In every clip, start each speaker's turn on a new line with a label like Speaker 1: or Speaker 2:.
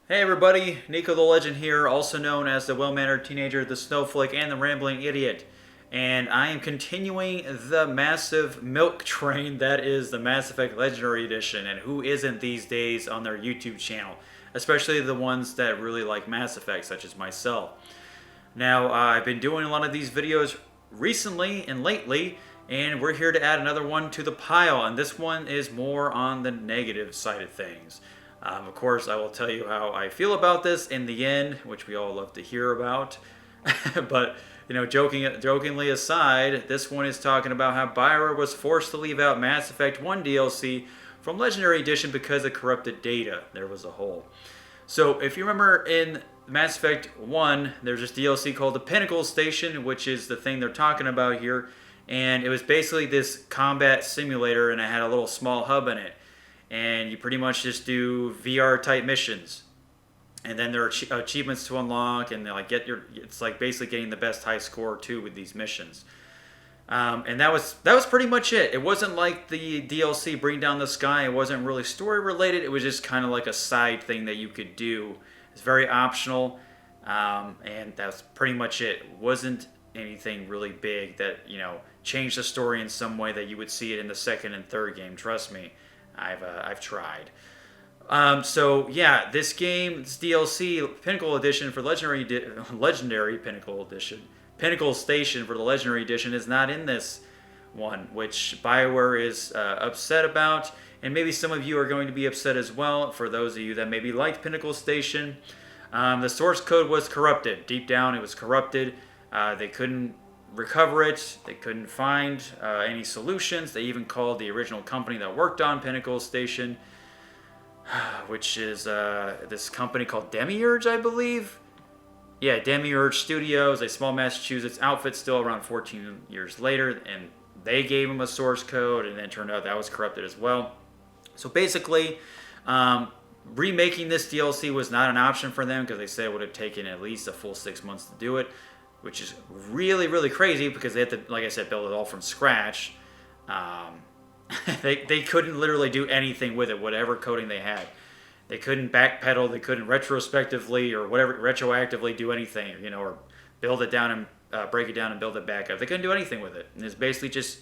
Speaker 1: Hey everybody, Nico the Legend here, also known as the well-mannered teenager, the snowflake, and the rambling idiot. And I am continuing the massive milk train that is the Mass Effect Legendary Edition, and who isn't these days on their YouTube channel, especially the ones that really like Mass Effect, such as myself. Now, I've been doing a lot of these videos recently and lately, and we're here to add another one to the pile, and this one is more on the negative side of things. Of course, I will tell you how I feel about this in the end, which we all love to hear about. But jokingly aside, this one is talking about how Bioware was forced to leave out Mass Effect 1 DLC from Legendary Edition because of corrupted data. There was a hole. So, if you remember in Mass Effect 1, there's this DLC called the Pinnacle Station, which is the thing they're talking about here. And it was basically this combat simulator, and it had a little small hub in it. And you pretty much just do VR type missions. And then there are achievements to unlock, and it's like basically getting the best high score too with these missions. And that was pretty much it. It wasn't like the DLC Bring Down the Sky. It wasn't really story related. It was just kind of like a side thing that you could do. It's very optional, and that's pretty much it. It wasn't anything really big that changed the story in some way that you would see it in the second and third game. Trust me, I've tried. So yeah, this game, this DLC Pinnacle Edition for Legendary Pinnacle Edition. Pinnacle Station for the Legendary Edition is not in this one, which BioWare is upset about, and maybe some of you are going to be upset as well. For those of you that maybe liked Pinnacle Station, the source code was corrupted. Deep down, it was corrupted. They couldn't recover it. They couldn't find any solutions. They even called the original company that worked on Pinnacle Station, which is this company called Demiurge, I believe. Yeah, Demiurge Studios, a small Massachusetts outfit still around 14 years later, and they gave them a source code, and then it turned out that was corrupted as well. So basically, remaking this DLC was not an option for them because they said it would have taken at least a full 6 months to do it, which is really, really crazy because they had to, like I said, build it all from scratch. They couldn't literally do anything with it, whatever coding they had. They couldn't backpedal, they couldn't retrospectively or whatever, retroactively do anything, or build it down and break it down and build it back up. They couldn't do anything with it. And it's basically just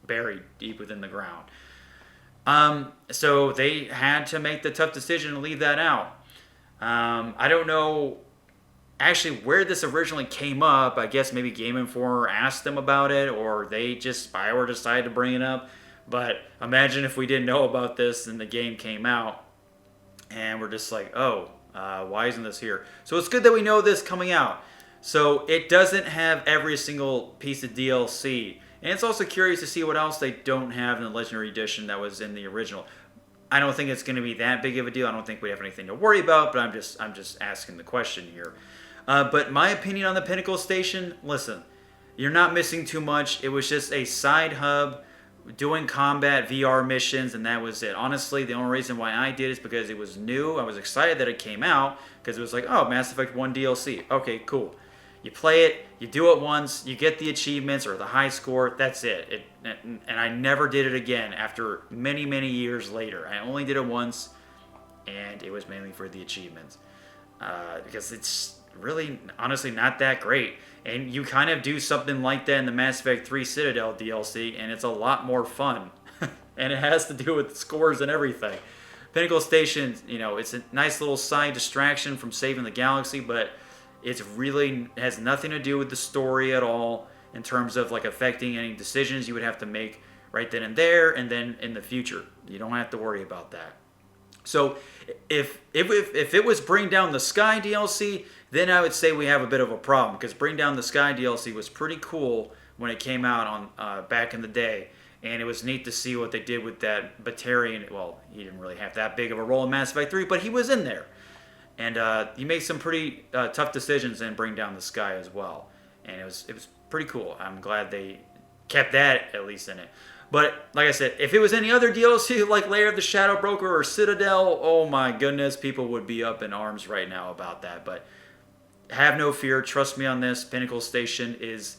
Speaker 1: buried deep within the ground. So they had to make the tough decision to leave that out. I don't know actually where this originally came up. I guess maybe Game Informer asked them about it, or BioWare decided to bring it up. But imagine if we didn't know about this and the game came out, and we're just like, oh, why isn't this here? So it's good that we know this coming out. So it doesn't have every single piece of DLC. And it's also curious to see what else they don't have in the Legendary Edition that was in the original. I don't think it's going to be that big of a deal. I don't think we have anything to worry about, but I'm just asking the question here. But my opinion on the Pinnacle Station, listen, you're not missing too much. It was just a side hub doing combat VR missions, and that was it. Honestly, the only reason why I did is because it was new. I was excited that it came out because it was like, oh, Mass Effect 1 DLC. Okay, cool. You play it, you do it once, you get the achievements or the high score, that's it. And I never did it again after many, many years later. I only did it once, and it was mainly for the achievements. Because it's really, honestly, not that great. And you kind of do something like that in the Mass Effect 3 Citadel DLC, and it's a lot more fun. And it has to do with scores and everything. Pinnacle Station, it's a nice little side distraction from saving the galaxy, but it's really has nothing to do with the story at all in terms of like affecting any decisions you would have to make right then and there and then in the future. You don't have to worry about that. So if it was Bring Down the Sky DLC, then I would say we have a bit of a problem, because Bring Down the Sky DLC was pretty cool when it came out on back in the day, and it was neat to see what they did with that Batarian. Well, he didn't really have that big of a role in Mass Effect 3, but he was in there, and he made some pretty tough decisions in Bring Down the Sky as well, and it was pretty cool. I'm glad they kept that at least in it. But like I said, if it was any other DLC like Lair of the Shadow Broker or Citadel, oh my goodness, people would be up in arms right now about that. But have no fear, trust me on this. Pinnacle Station is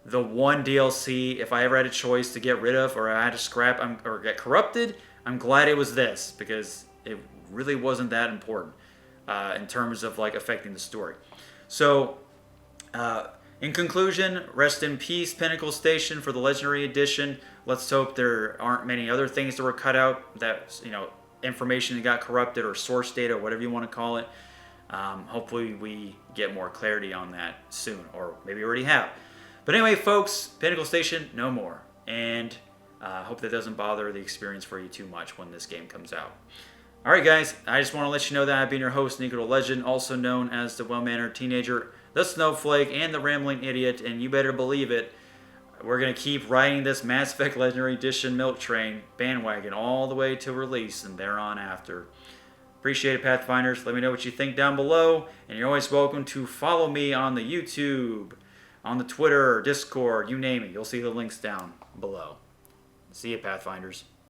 Speaker 1: the one DLC, if I ever had a choice to get rid of or I had to scrap or get corrupted, I'm glad it was this, because it really wasn't that important. in terms of like affecting the story. So, in conclusion, rest in peace, Pinnacle Station, for the Legendary Edition. Let's hope there aren't many other things that were cut out, that, information that got corrupted, or source data, whatever you want to call it. Hopefully we get more clarity on that soon, or maybe we already have. But anyway, folks, Pinnacle Station, no more. And hope that doesn't bother the experience for you too much when this game comes out. Alright guys, I just want to let you know that I've been your host, NikoTheLegend, also known as the Well-Mannered Teenager, the Snowflake, and the Rambling Idiot, and you better believe it, we're going to keep riding this Mass Effect Legendary Edition milk train bandwagon all the way to release and thereon after. Appreciate it, Pathfinders. Let me know what you think down below, and you're always welcome to follow me on the YouTube, on the Twitter, Discord, you name it. You'll see the links down below. See you, Pathfinders.